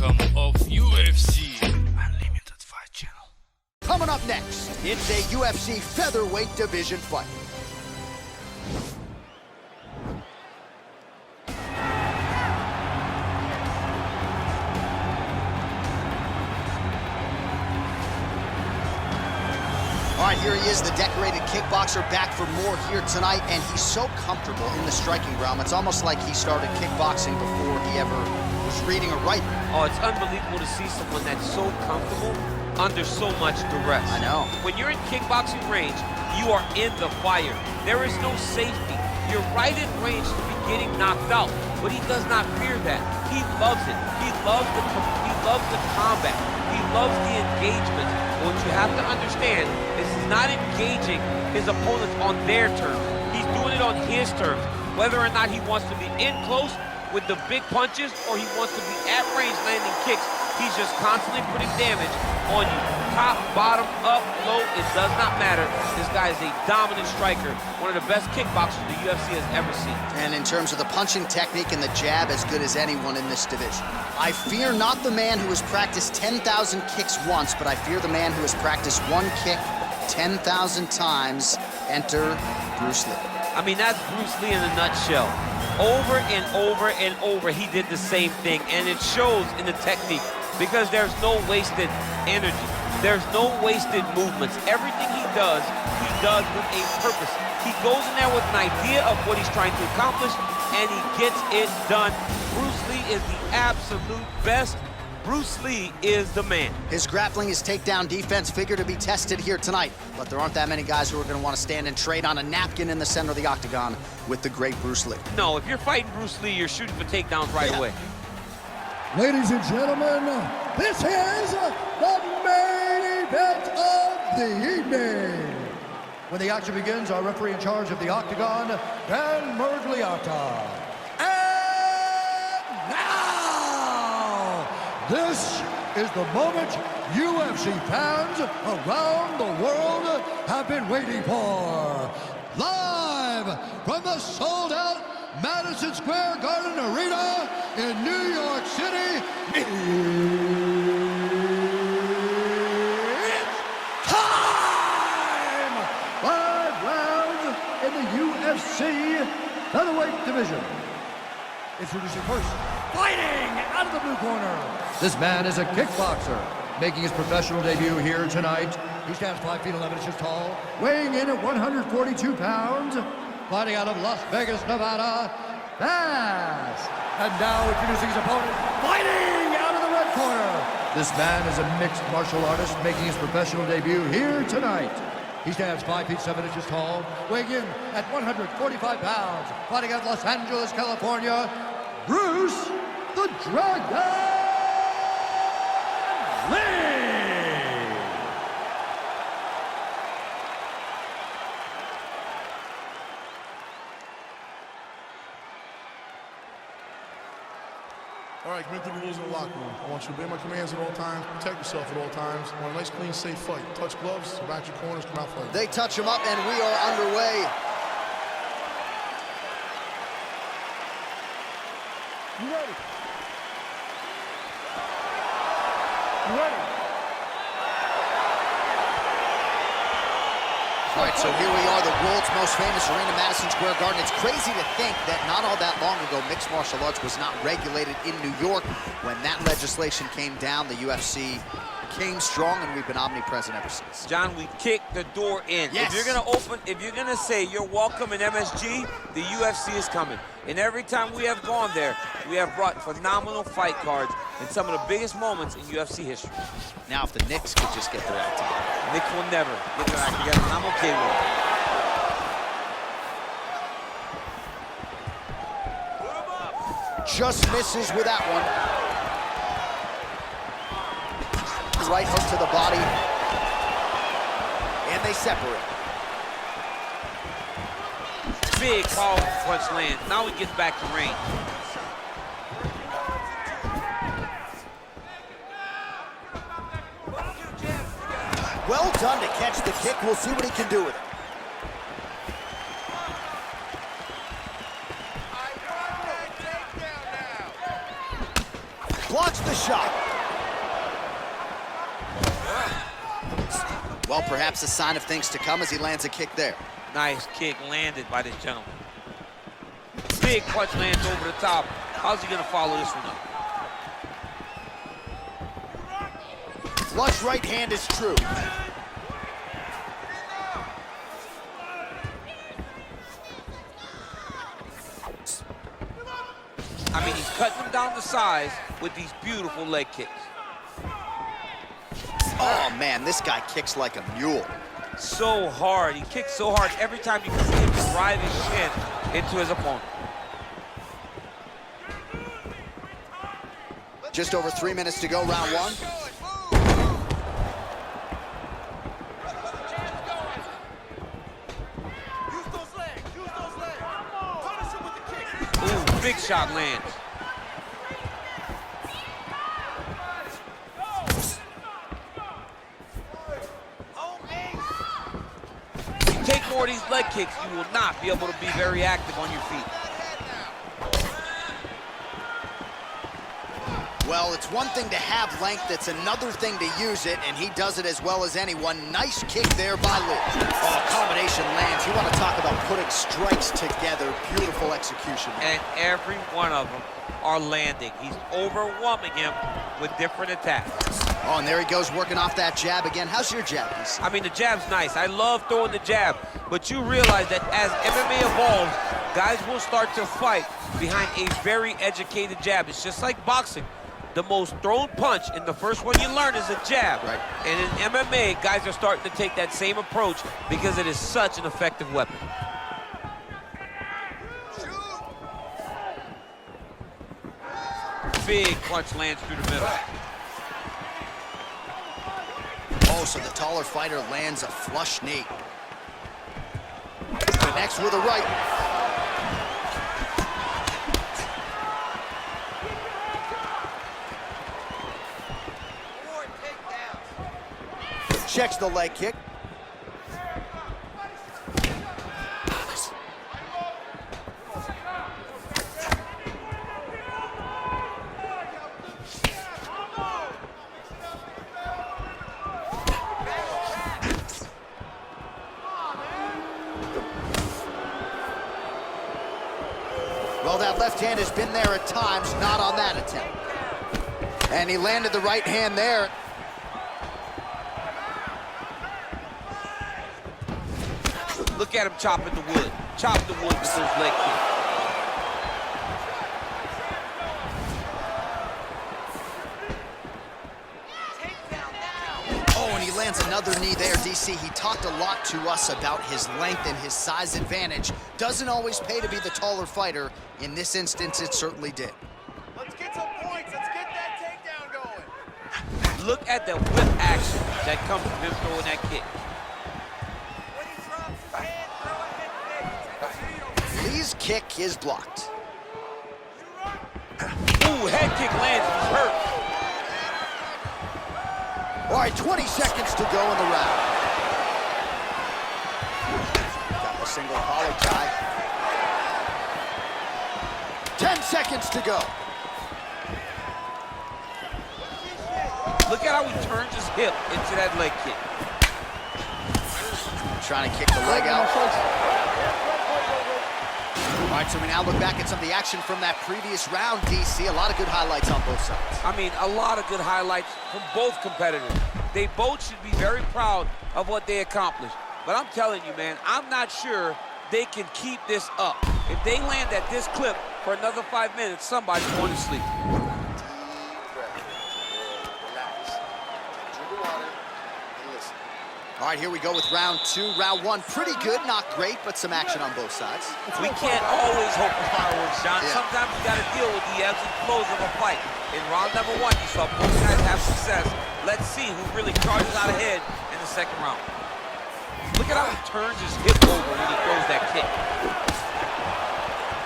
outcome of UFC Unlimited Fight Channel. Coming up next, it's a UFC featherweight division fight. All right, here he is, the decorated kickboxer, back for more here tonight, and he's so comfortable in the striking realm. It's almost like he started kickboxing before he ever was reading or writing. Oh, it's unbelievable to see someone that's so comfortable under so much duress. I know. When you're in kickboxing range, you are in the fire. There is no safety. You're right in range to be getting knocked out, but he does not fear that. He loves it. He loves the combat. He loves the engagement. What you have to understand is he's not engaging his opponents on their terms. He's doing it on his terms. Whether or not he wants to be in close with the big punches or he wants to be at range landing kicks, he's just constantly putting damage on you. Top, bottom, up, low, it does not matter. This guy is a dominant striker, one of the best kickboxers the UFC has ever seen. And in terms of the punching technique and the jab, as good as anyone in this division. I fear not the man who has practiced 10,000 kicks once, but I fear the man who has practiced one kick 10,000 times. Enter Bruce Lee. I mean, that's Bruce Lee in a nutshell. Over and over and over, he did the same thing, and it shows in the technique because there's no wasted energy. There's no wasted movements. Everything he does with a purpose. He goes in there with an idea of what he's trying to accomplish, and he gets it done. Bruce Lee is the absolute best. Bruce Lee is the man. His grappling, his takedown defense figure to be tested here tonight, but there aren't that many guys who are going to want to stand and trade on a napkin in the center of the octagon with the great Bruce Lee. No, if you're fighting Bruce Lee, you're shooting for takedowns right away. Ladies and gentlemen, this is the main event of the evening. When the action begins, our referee in charge of the octagon, Dan Murgliata. And now, this is the moment UFC fans around the world have been waiting for. Live from the sold-out Madison Square Garden Arena in New York City, it's time! 5 rounds in the UFC featherweight division. Introducing first, fighting out of the blue corner. This man is a kickboxer, making his professional debut here tonight. He stands 5 feet 11 inches tall, weighing in at 142 pounds, fighting out of Las Vegas, Nevada, Nash. And now introducing his opponent, fighting out of the red corner. This man is a mixed martial artist, making his professional debut here tonight. He stands 5 feet 7 inches tall, weighing in at 145 pounds, fighting out of Los Angeles, California, Bruce the Dragon Lee. All right, commit to the rules in the locker room. I want you to obey my commands at all times, protect yourself at all times. I want a nice, clean, safe fight. Touch gloves, back your corners, come out fighting. They touch him up, and we are underway. You ready? You ready? All right, so here we are, the world's most famous arena, Madison Square Garden. It's crazy to think that not all that long ago, mixed martial arts was not regulated in New York. When that legislation came down, the UFC came strong, and we've been omnipresent ever since. John, we kick the door in. Yes. If you're gonna say you're welcome in MSG, the UFC is coming. And every time we have gone there, we have brought phenomenal fight cards in some of the biggest moments in UFC history. Now, if the Knicks could just get their act together. Knicks will never get their act together, and I'm okay with it. Just misses with that one. Right hook to the body, and they separate. Big powerful punch land. Now he gets back to range. Well done to catch the kick. We'll see what he can do with it. Blocks the shot. Well, perhaps a sign of things to come as he lands a kick there. Nice kick landed by this gentleman. Big punch lands over the top. How's he gonna follow this one up? Flush right hand is true. I mean, he's cutting him down to size with these beautiful leg kicks. Oh man, this guy kicks like a mule. So hard, he kicks so hard every time you can see him drive his shin into his opponent. Just over 3 minutes to go, round one. Ooh, big shot lands. You take more of these leg kicks, you will not be able to be very active on your feet. Well, it's one thing to have length, it's another thing to use it, and he does it as well as anyone. Nice kick there by Lee. Oh, combination lands. You want to talk about putting strikes together. Beautiful execution. And every one of them are landing. He's overwhelming him with different attacks. Oh, and there he goes, working off that jab again. How's your jab, DC? I mean, the jab's nice. I love throwing the jab, but you realize that as MMA evolves, guys will start to fight behind a very educated jab. It's just like boxing. The most thrown punch in the first one you learn is a jab. Right. And in MMA, guys are starting to take that same approach because it is such an effective weapon. Big punch lands through the middle. Oh, so the taller fighter lands a flush knee. Connects with a right. Checks the leg kick. Well, that left hand has been there at times, not on that attempt. And he landed the right hand there. Look at him chopping the wood. Chop the wood with those leg kicks. Oh, and he lands another knee there, DC. He talked a lot to us about his length and his size advantage. Doesn't always pay to be the taller fighter. In this instance, it certainly did. Let's get some points. Let's get that takedown going. Look at the whip action that comes from him throwing that kick. Lee's kick is blocked. Ooh, head kick lands, he's hurt. All right, 20 seconds to go in the round. Got the single collar tie. 10 seconds to go. Look at how he turns his hip into that leg kick. Trying to kick the leg out. All right, so we now look back at some of the action from that previous round, DC. A lot of good highlights on both sides. I mean, a lot of good highlights from both competitors. They both should be very proud of what they accomplished. But I'm telling you, man, I'm not sure they can keep this up. If they land at this clip for another 5 minutes, somebody's going to sleep. All right, here we go with round two. Round one, pretty good, not great, but some action on both sides. We can't always hope for fireworks, John. Yeah. Sometimes you got to deal with the ebbs and flows of a fight. In round number one, you saw both guys have success. Let's see who really charges out ahead in the second round. Look at how he turns his hip over when he throws that kick.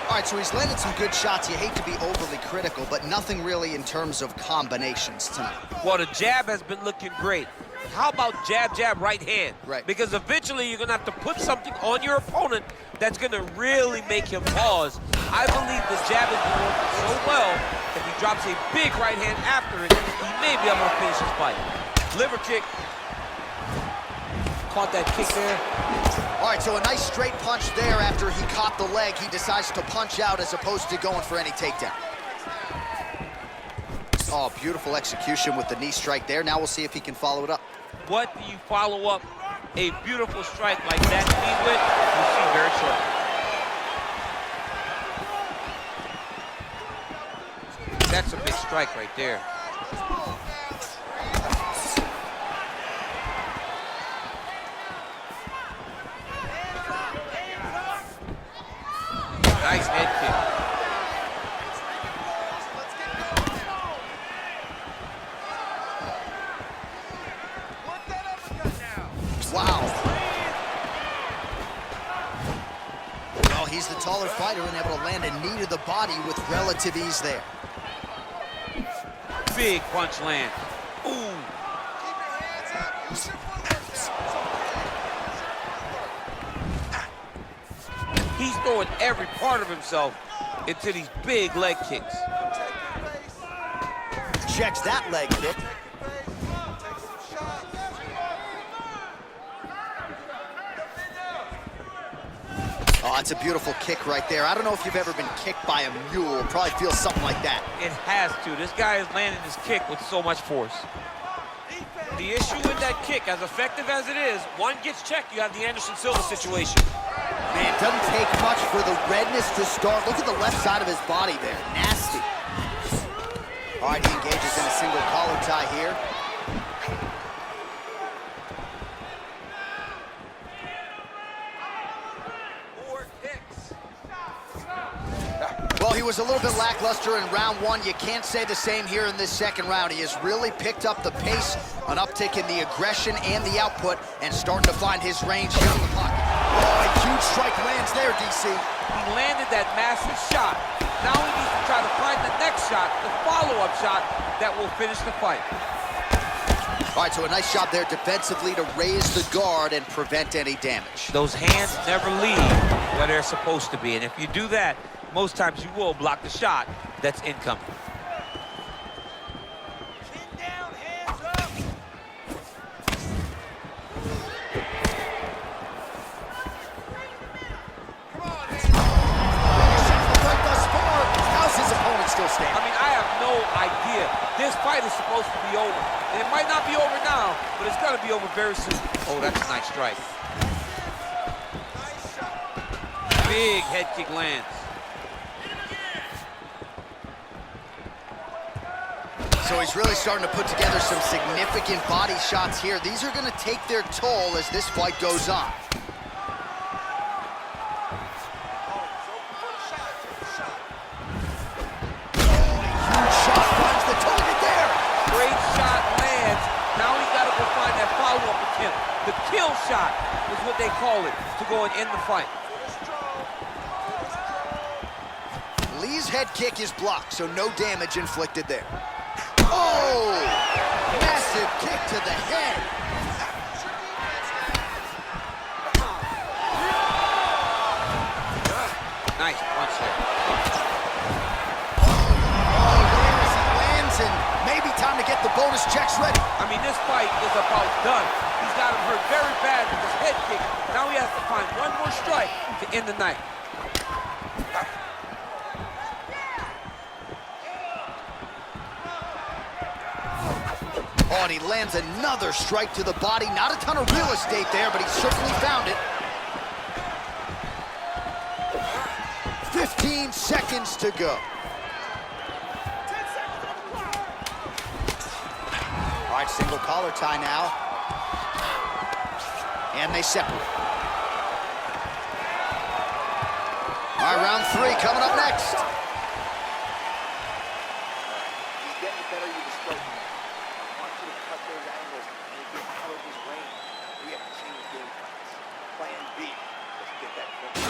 All right, so he's landed some good shots. You hate to be overly critical, but nothing really in terms of combinations tonight. Well, the jab has been looking great. How about jab, jab, right hand? Right. Because eventually you're going to have to put something on your opponent that's going to really make him pause. I believe the jab has been working so well If he drops a big right hand after it, he may be able to finish his fight. Liver kick. Caught that kick there. All right, so a nice straight punch there after he caught the leg. He decides to punch out as opposed to going for any takedown. Oh, beautiful execution with the knee strike there. Now we'll see if he can follow it up. What do you follow up a beautiful strike like that knee with? We'll see very shortly. That's a big strike right there. Nice head kick. Wow. Well, he's the taller fighter and able to land a knee to the body with relative ease there. Big punch land. Ooh. He's throwing every part of himself into these big leg kicks. Checks that leg kick. Oh, that's a beautiful kick right there. I don't know if you've ever been kicked by a mule. Probably feels something like that. It has to. This guy is landing his kick with so much force. The issue with that kick, as effective as it is, one gets checked, you have the Anderson Silva situation. Man, it doesn't take much for the redness to start. Look at the left side of his body there. Nasty. All right, he engages in a single collar tie here. Well, he was a little bit lackluster in round one. You can't say the same here in this second round. He has really picked up the pace, an uptick in the aggression and the output, and starting to find his range here in the pocket. Oh, a huge strike lands there, DC. He landed that massive shot. Now he needs to try to find the next shot, the follow-up shot that will finish the fight. All right, so a nice job there defensively to raise the guard and prevent any damage. Those hands never leave where they're supposed to be, and if you do that, most times you will block the shot that's incoming. Chin down, hands up. Come on, Thus far, how's his opponent still standing? I mean, I have no idea. This fight is supposed to be over. And it might not be over now, but it's gonna be over very soon. Oh, that's a nice strike. Big head kick lands. So he's really starting to put together some significant body shots here. These are going to take their toll as this fight goes on. Huge shot finds the target there. Great shot lands. Now he's got to go find that follow-up attempt. The kill shot is what they call it to go and end the fight. Lee's head kick is blocked, so no damage inflicted there. Oh! Massive kick to the head. Nice punch there. Oh, where as he lands, and maybe time to get the bonus checks ready. I mean, this fight is about done. He's got him hurt very bad with his head kick. Now he has to find one more strike to end the night. Oh, and he lands another strike to the body. Not a ton of real estate there, but he certainly found it. 15 seconds to go. All right, single collar tie now. And they separate. All right, round three coming up next.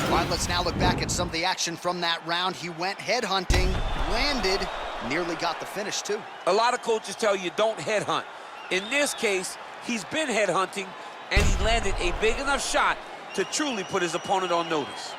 All right, let's now look back at some of the action from that round. He went headhunting, landed, nearly got the finish too. A lot of coaches tell you don't headhunt. In this case, he's been headhunting, and he landed a big enough shot to truly put his opponent on notice.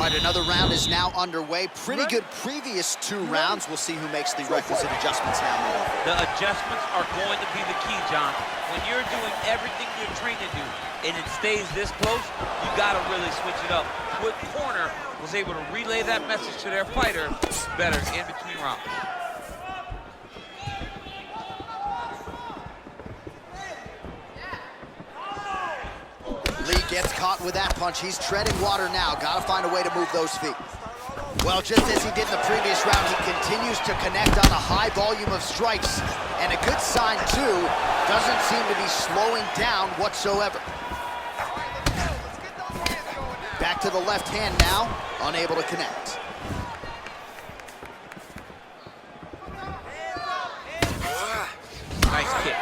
All right, another round is now underway. Pretty good previous 2 rounds. We'll see who makes the requisite adjustments now. The adjustments are going to be the key, John. When you're doing everything you're trained to do and it stays this close, you got to really switch it up. What corner was able to relay that message to their fighter better in between rounds. Lee gets caught with that punch. He's treading water now. Got to find a way to move those feet. Well, just as he did in the previous round, he continues to connect on a high volume of strikes. And a good sign, too, doesn't seem to be slowing down whatsoever. Back to the left hand now, unable to connect. Nice kick.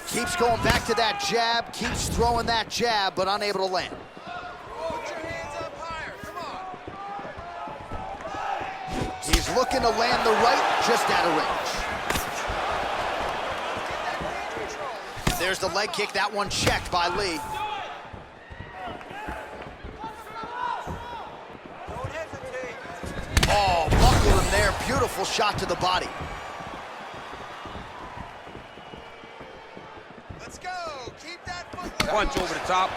Keeps going back to that jab, keeps throwing that jab, but unable to land. Put your hands up higher. Come on. He's looking to land the right, just out of range. There's the leg kick, that one checked by Lee. Don't hesitate. Oh, buckled him there, beautiful shot to the body. Let's go. Keep that foot. Punch over the top.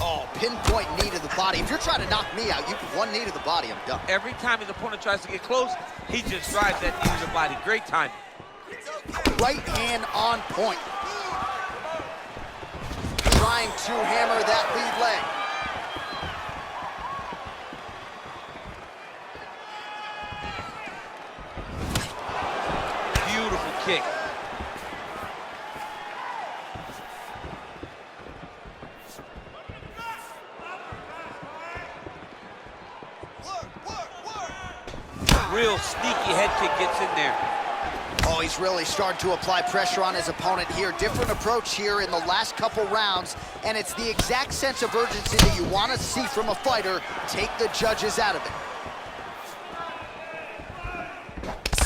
Oh, pinpoint knee to the body. If you're trying to knock me out, you one knee to the body, I'm done. Every time his opponent tries to get close, he just drives that knee to the body. Great timing. Right hand on point. Trying to hammer that lead leg. Beautiful kick. Real sneaky head kick gets in there. Oh, he's really starting to apply pressure on his opponent here. Different approach here in the last couple rounds, and it's the exact sense of urgency that you want to see from a fighter. Take the judges out of it.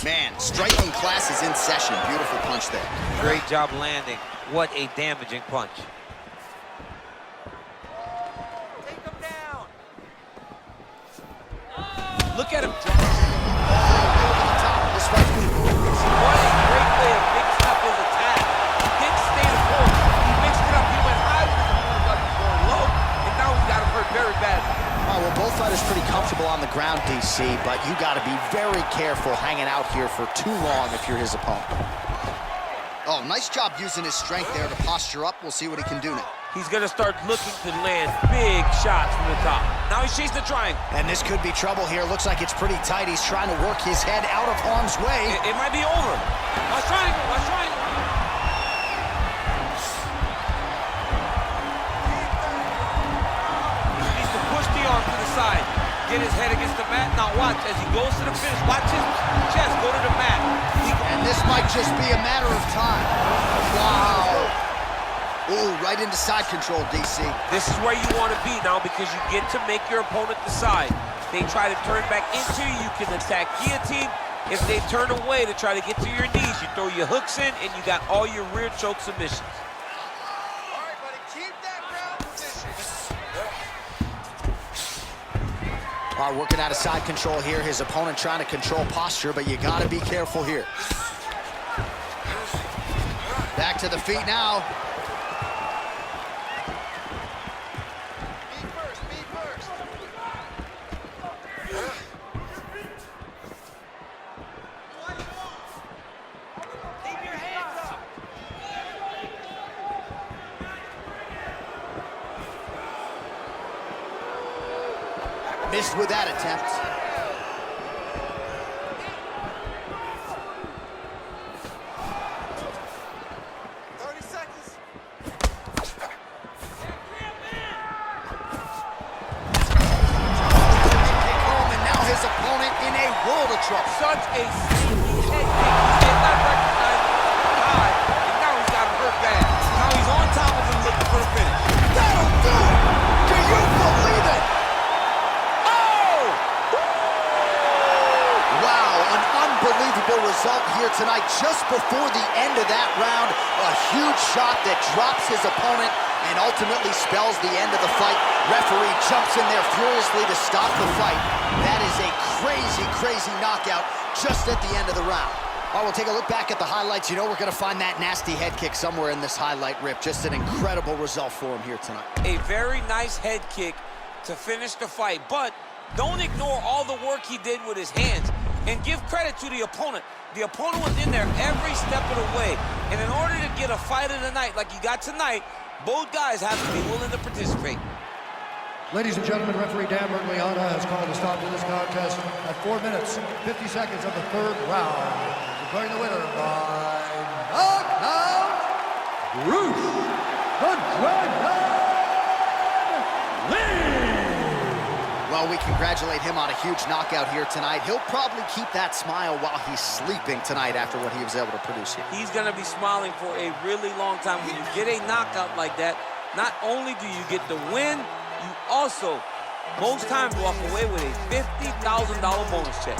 Man, striking class is in session. Beautiful punch there. Great job landing. What a damaging punch. Take him down. Look at him drop. This fight. What a great way of mixing up his attack. He didn't stay the course. He mixed it up. He went high with his opponent, got him going low, and now he got him hurt very badly. Oh, well, both fighters pretty comfortable on the ground, DC, but you got to be very careful hanging out here for too long if you're his opponent. Oh, nice job using his strength there to posture up. We'll see what he can do now. He's going to start looking to land big shots from the top. Now he's chasing the triangle. And this could be trouble here. Looks like it's pretty tight. He's trying to work his head out of harm's way. It might be over. Watch triangle. Watch triangle. He needs to push the arm to the side. Get his head against the mat. Now watch as he goes to the finish. Watch his chest go to the mat. And this might just be a matter of time. Wow. Ooh, right into side control, DC. This is where you want to be now because you get to make your opponent decide. They try to turn back into you, you can attack guillotine. If they turn away to try to get to your knees, you throw your hooks in and you got all your rear choke submissions. All right, buddy. Keep that ground position. All right, working out of side control here. His opponent trying to control posture, but you got to be careful here. Back to the feet now. Me first. Keep your hands up. Missed with that attempt. Such a sneaky head kick. He did not recognize the guy, and now he's got him hurt bad. Now he's on top of him looking for the finish. That'll do it! Do you believe it? Oh! tonight. Just before the end of that round, a huge shot that drops his opponent and ultimately spells the end of the fight. Referee jumps in there furiously to stop the fight. That is a crazy, crazy knockout just at the end of the round. All right, we'll take a look back at the highlights. You know we're going to find that nasty head kick somewhere in this highlight rip. Just an incredible result for him here tonight. A very nice head kick to finish the fight, but don't ignore all the work he did with his hands, and give credit to the opponent. The opponent was in there every step of the way, and in order to get a fight of the night like you got tonight, both guys have to be willing to participate. Ladies and gentlemen, referee Dan Bergliana has called a stop to this contest at 4 minutes, 50 seconds of the third round. Declaring the winner by knockout, Bruce the Dragon Lee! Well, we congratulate him on a huge knockout here tonight. He'll probably keep that smile while he's sleeping tonight after what he was able to produce here. He's going to be smiling for a really long time. When you get a knockout like that, not only do you get the win, you also, most times, walk away with a $50,000 bonus check.